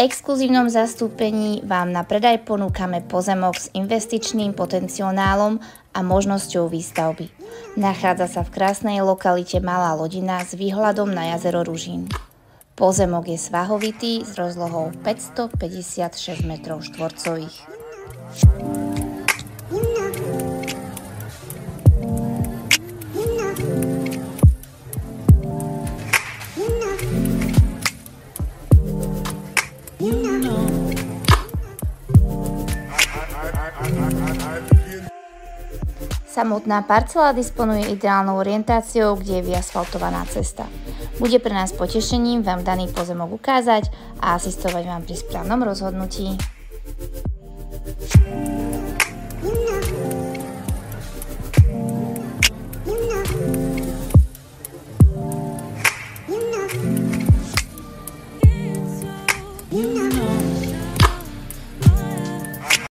exkluzívnom zastúpení vám na predaj ponúkame pozemok s investičným potenciálom a možnosťou výstavby. Nachádza sa v krásnej lokalite Malá Lodina s výhľadom na jazero Ružín. Pozemok je svahovitý s rozlohou 556 m². Samotná parcela disponuje ideálnou orientáciou, kde je vyasfaltovaná cesta. Bude pre nás potešením vám daný pozemok ukázať a asistovať vám pri správnom rozhodnutí. You know